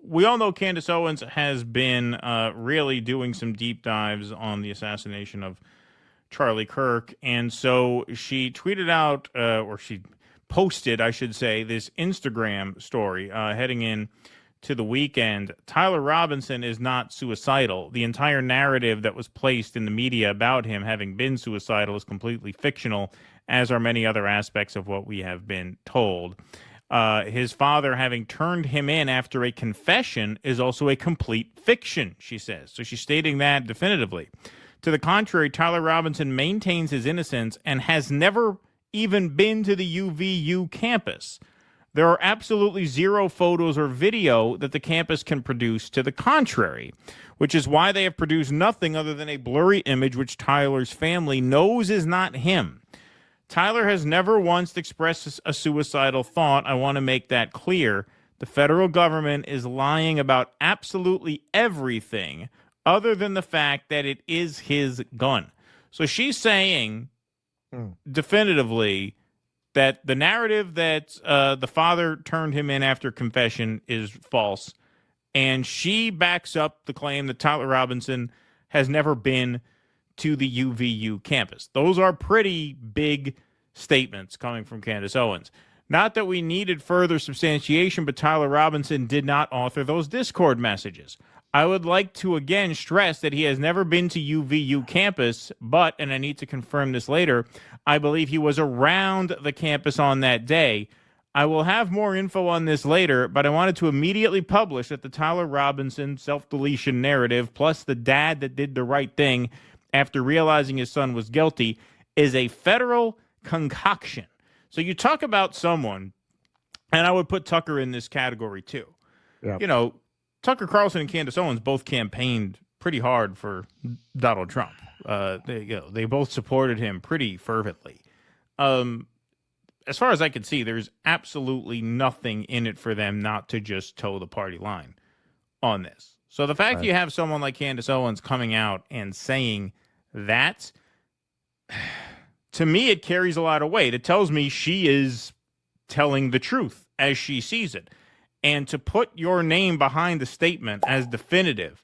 we all know Candace Owens has been really doing some deep dives on the assassination of Charlie Kirk. And so she tweeted out, or she posted, I should say, this Instagram story heading in to the weekend. Tyler Robinson is not suicidal. The entire narrative that was placed in the media about him having been suicidal is completely fictional, as are many other aspects of what we have been told. His father having turned him in after a confession is also a complete fiction, she says. So she's stating that definitively. To the contrary, Tyler Robinson maintains his innocence and has never even been to the UVU campus. There are absolutely zero photos or video that the campus can produce to the contrary, which is why they have produced nothing other than a blurry image which Tyler's family knows is not him. Tyler has never once expressed a suicidal thought. I want to make that clear. The federal government is lying about absolutely everything other than the fact that it is his gun. So she's saying definitively that the narrative that the father turned him in after confession is false. And she backs up the claim that Tyler Robinson has never been to the UVU campus. Those are pretty big statements coming from Candace Owens. Not that we needed further substantiation, but Tyler Robinson did not author those Discord messages. I would like to again stress that he has never been to UVU campus, but, and I need to confirm this later, I believe he was around the campus on that day. I will have more info on this later, but I wanted to immediately publish that the Tyler Robinson self-deletion narrative, plus the dad that did the right thing after realizing his son was guilty, is a federal concoction. So you talk about someone, and I would put Tucker in this category too. Yep. You know, Tucker Carlson and Candace Owens both campaigned pretty hard for Donald Trump. They both supported him pretty fervently. As far as I can see, there's absolutely nothing in it for them not to just toe the party line on this. So the fact you have someone like Candace Owens coming out and saying that, to me, it carries a lot of weight. It tells me she is telling the truth as she sees it. And to put your name behind the statement as definitive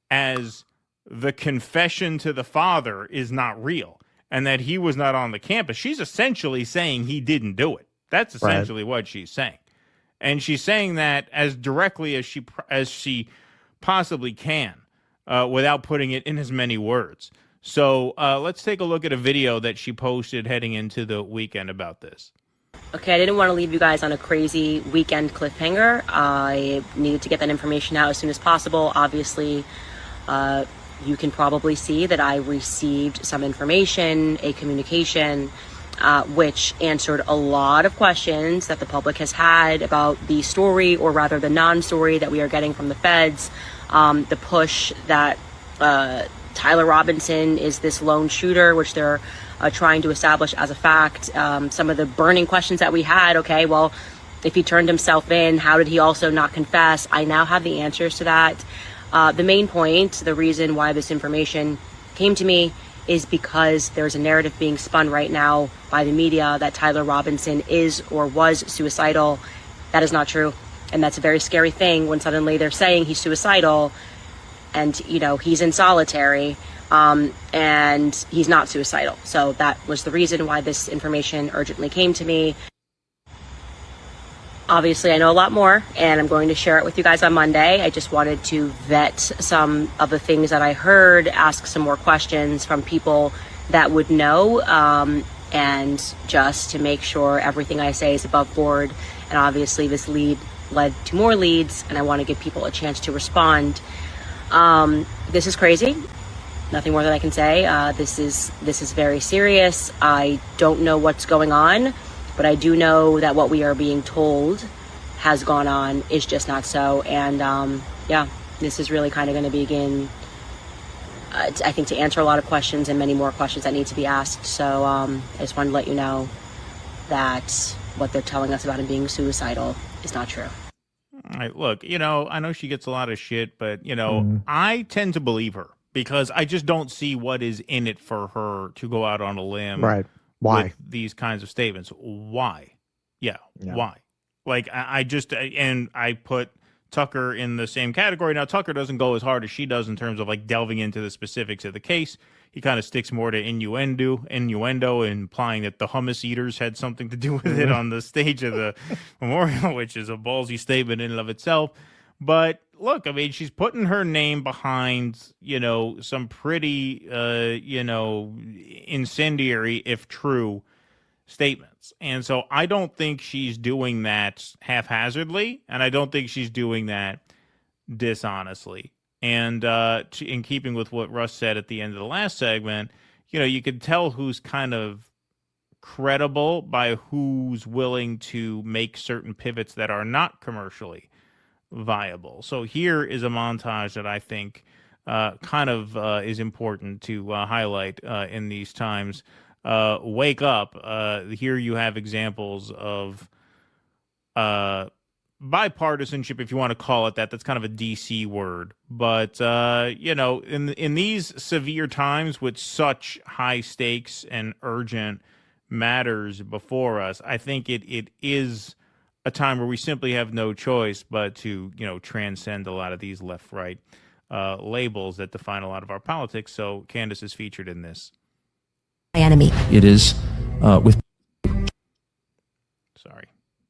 as the confession to the father is not real and that he was not on the campus, she's essentially saying he didn't do it. That's essentially what she's saying. And she's saying that as directly as she possibly can without putting it in as many words. So let's take a look at a video that she posted heading into the weekend about this. Okay, I didn't want to leave you guys on a crazy weekend cliffhanger. I needed to get that information out as soon as possible. Obviously, you can probably see that I received some information, a communication, which answered a lot of questions that the public has had about the story, or rather the non-story that we are getting from the feds. The push that Tyler Robinson is this lone shooter, which they're trying to establish as a fact. Some of the burning questions that we had, okay, well, if he turned himself in, how did he also not confess? I now have the answers to that. The main point, the reason why this information came to me, is because there's a narrative being spun right now by the media that Tyler Robinson is or was suicidal. That is not true. And that's a very scary thing when suddenly they're saying he's suicidal and, you know, he's in solitary. And he's not suicidal. So that was the reason why this information urgently came to me. Obviously, I know a lot more, and I'm going to share it with you guys on Monday. I just wanted to vet some of the things that I heard, ask some more questions from people that would know, and just to make sure everything I say is above board. And obviously, this lead led to more leads, and I want to give people a chance to respond. This is crazy. Nothing more that I can say. This is very serious. I don't know what's going on, but I do know that what we are being told has gone on is just not so. And yeah, this is really kind of going to begin, I think, to answer a lot of questions and many more questions that need to be asked. So I just wanted to let you know that what they're telling us about him being suicidal is not true. All right, look, you know, I know she gets a lot of shit, but, you know, I tend to believe her. Because I just don't see what is in it for her to go out on a limb. Right. Why? With these kinds of statements. Why? Yeah. Why? Like, I just, and I put Tucker in the same category. Now, Tucker doesn't go as hard as she does in terms of like delving into the specifics of the case. He kind of sticks more to innuendo, implying that the hummus eaters had something to do with it on the stage of the memorial, which is a ballsy statement in and of itself. But look, I mean, she's putting her name behind, some pretty, incendiary, if true, statements. And so I don't think she's doing that haphazardly, and I don't think she's doing that dishonestly. And in keeping with what Russ said at the end of the last segment, you could tell who's kind of credible by who's willing to make certain pivots that are not commercially viable. So here is a montage that I think is important to highlight in these times. Wake up. Here you have examples of bipartisanship, if you want to call it that. That's kind of a DC word. But, in these severe times with such high stakes and urgent matters before us, I think it is a time where we simply have no choice but to, transcend a lot of these left-right labels that define a lot of our politics. So Candace is featured in this. Enemy. It is with. Sorry.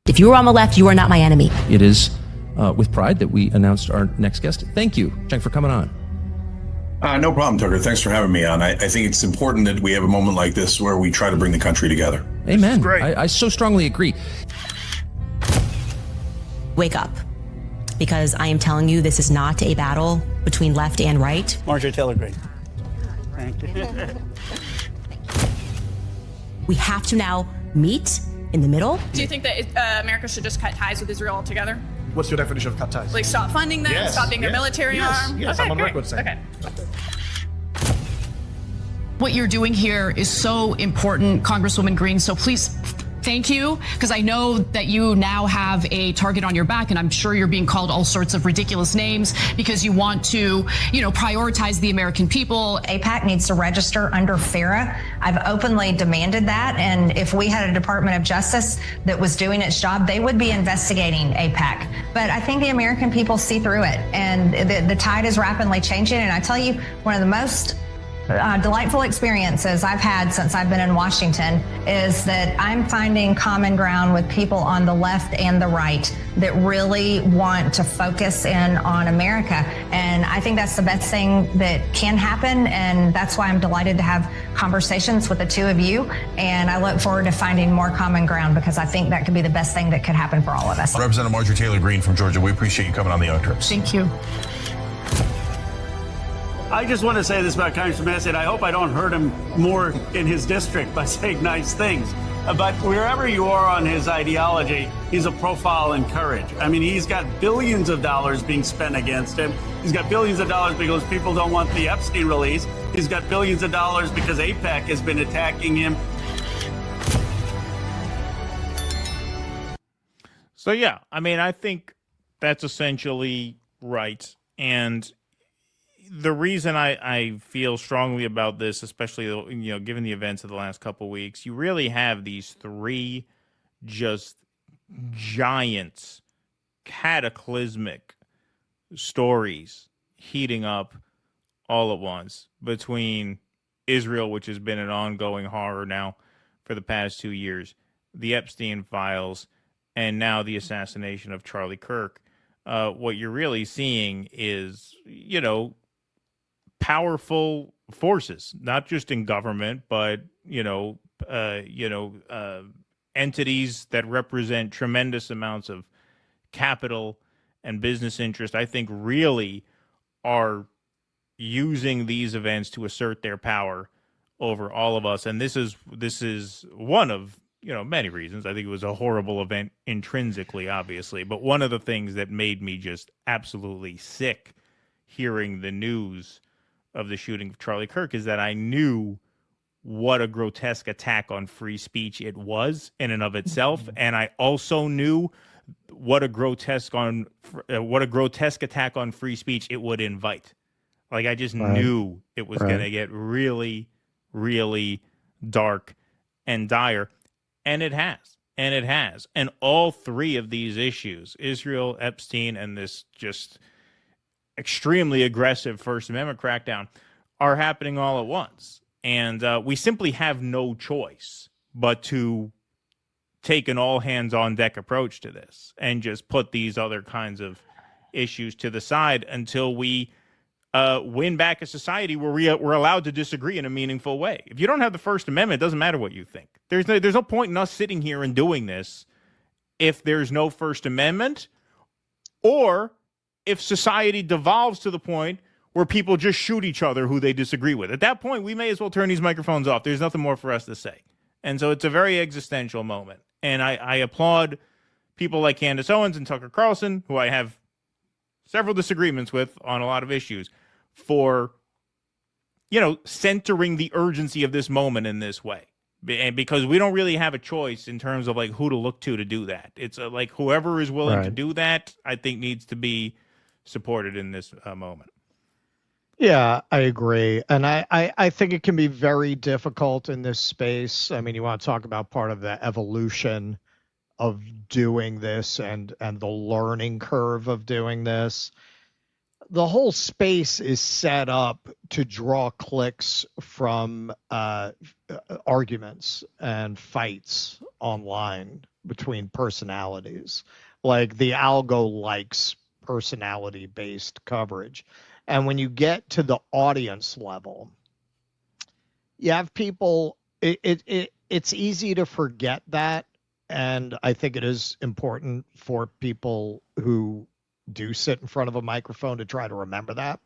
If you are on the left, you are not my enemy. It is with pride that we announced our next guest. Thank you, Cenk, for coming on. No problem, Tucker. Thanks for having me on. I think it's important that we have a moment like this where we try to bring the country together. Amen. I so strongly agree. Wake up. Because I am telling you, this is not a battle between left and right. Marjorie Taylor Greene. Thank you. We have to now meet in the middle. Do you think that America should just cut ties with Israel altogether? What's your definition of cut ties? Like stop funding them, stop being their military arm? Yes, okay, I'm on great. record saying. Okay. What you're doing here is so important, Congresswoman Green. So please, thank you, because I know that you now have a target on your back, and I'm sure you're being called all sorts of ridiculous names because you want to, prioritize the American people. AIPAC needs to register under FARA. I've openly demanded that, and if we had a Department of Justice that was doing its job, they would be investigating AIPAC. But I think the American people see through it, and the tide is rapidly changing. And I tell you, one of the most delightful experiences I've had since I've been in Washington is that I'm finding common ground with people on the left and the right that really want to focus in on America. And I think that's the best thing that can happen. And that's why I'm delighted to have conversations with the two of you. And I look forward to finding more common ground because I think that could be the best thing that could happen for all of us. Representative Marjorie Taylor Greene from Georgia, we appreciate you coming on the Young Turks. Thank you. I just want to say this about Congressman Massey, and I hope I don't hurt him more in his district by saying nice things. But wherever you are on his ideology, he's a profile in courage. I mean, he's got billions of dollars being spent against him. He's got billions of dollars because people don't want the Epstein release. He's got billions of dollars because AIPAC has been attacking him. So, yeah, I mean, I think that's essentially right. And the reason I feel strongly about this, especially, given the events of the last couple of weeks, you really have these three just giant, cataclysmic stories heating up all at once between Israel, which has been an ongoing horror now for the past 2 years, the Epstein files, and now the assassination of Charlie Kirk. What you're really seeing is, powerful forces, not just in government, but entities that represent tremendous amounts of capital and business interest. I think really are using these events to assert their power over all of us, and this is one of many reasons. I think it was a horrible event intrinsically, obviously, but one of the things that made me just absolutely sick hearing the news of the shooting of Charlie Kirk is that I knew what a grotesque attack on free speech it was in and of itself, and I also knew what a grotesque attack on free speech it would invite. Like I just knew it was going to get really, really dark and dire, and it has. And it has. And all three of these issues, Israel, Epstein, and this just extremely aggressive First Amendment crackdown, are happening all at once. And we simply have no choice but to take an all-hands-on-deck approach to this and just put these other kinds of issues to the side until we win back a society where we're allowed to disagree in a meaningful way. If you don't have the First Amendment, it doesn't matter what you think. There's no point in us sitting here and doing this if there's no First Amendment, or if society devolves to the point where people just shoot each other who they disagree with. At that point, we may as well turn these microphones off. There's nothing more for us to say. And so it's a very existential moment. And I applaud people like Candace Owens and Tucker Carlson, who I have several disagreements with on a lot of issues, for, centering the urgency of this moment in this way. And because we don't really have a choice in terms of like who to look to do that. It's like whoever is willing to do that, I think, needs to be supported in this moment. Yeah, I agree. And I think it can be very difficult in this space. I mean, you want to talk about part of the evolution of doing this and the learning curve of doing this. The whole space is set up to draw clicks from arguments and fights online between personalities. Like the algo likes personality-based coverage. And when you get to the audience level, you have people, it's easy to forget that. And I think it is important for people who do sit in front of a microphone to try to remember that.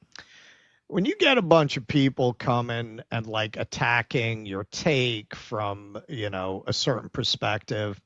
When you get a bunch of people coming and like attacking your take from, a certain perspective,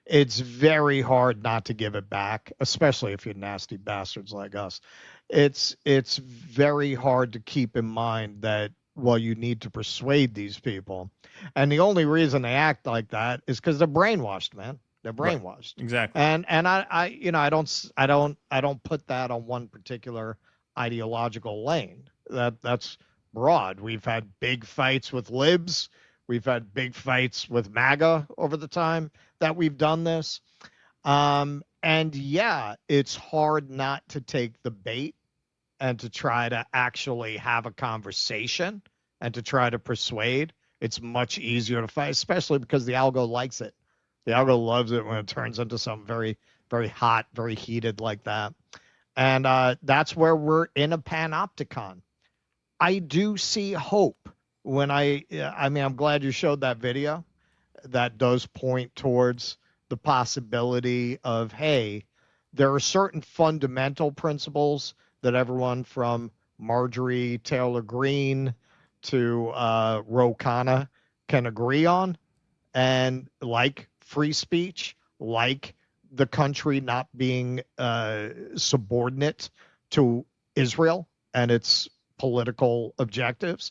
it's very hard not to give it back, especially if you're nasty bastards like us. It's very hard to keep in mind that, well, you need to persuade these people. And the only reason they act like that is because they're brainwashed, man. They're brainwashed. Right. Exactly. And I don't put that on one particular ideological lane. That's broad. We've had big fights with libs. We've had big fights with MAGA over the time that we've done this. And yeah, it's hard not to take the bait and to try to actually have a conversation and to try to persuade. It's much easier to fight, especially because the algo likes it. The algo loves it when it turns into something very, very hot, very heated like that. And that's where we're in a panopticon. I do see hope when I'm glad you showed that video. That does point towards the possibility of, hey, there are certain fundamental principles that everyone from Marjorie Taylor Greene to Ro Khanna can agree on, and like free speech, like the country not being subordinate to Israel and its political objectives.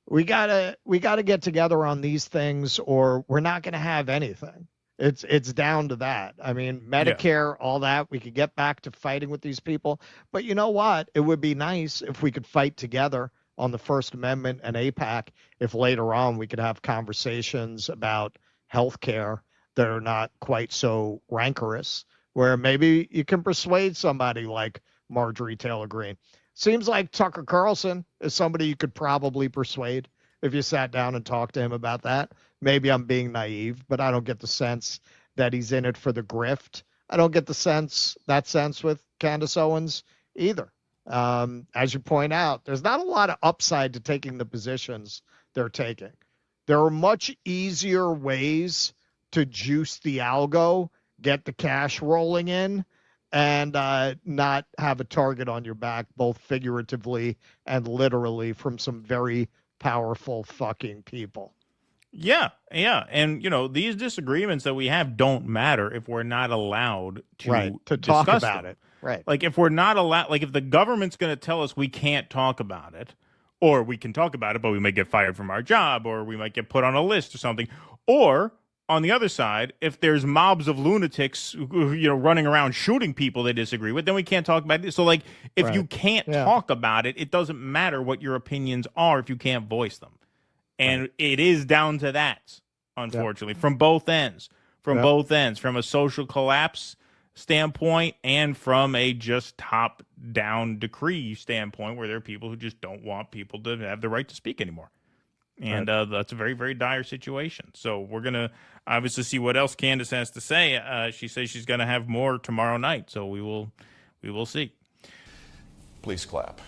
We gotta get together on these things, or we're not gonna have anything. It's down to that. I mean, Medicare, all that, we could get back to fighting with these people. But you know what? It would be nice if we could fight together on the First Amendment and AIPAC, if later on we could have conversations about healthcare that are not quite so rancorous, where maybe you can persuade somebody like Marjorie Taylor Greene. Seems like Tucker Carlson is somebody you could probably persuade if you sat down and talked to him about that. Maybe I'm being naive, but I don't get the sense that he's in it for the grift. I don't get the sense with Candace Owens either. As you point out, there's not a lot of upside to taking the positions they're taking. There are much easier ways to juice the algo, get the cash rolling in, and not have a target on your back, both figuratively and literally, from some very powerful fucking people. Yeah. And, these disagreements that we have don't matter if we're not allowed to talk about them. it. Right. Like if we're not allowed, like if the government's going to tell us we can't talk about it, or we can talk about it, but we might get fired from our job, or we might get put on a list or something. Or on the other side, if there's mobs of lunatics, running around shooting people they disagree with, then we can't talk about it. So like, if you can't talk about it, it doesn't matter what your opinions are if you can't voice them. And it is down to that, unfortunately, from both ends. from both ends, from a social collapse standpoint and from a just top-down decree standpoint, where there are people who just don't want people to have the right to speak anymore. And that's a very, very dire situation. So we're going to obviously see what else Candace has to say. She says she's going to have more tomorrow night, so we will see. Please clap.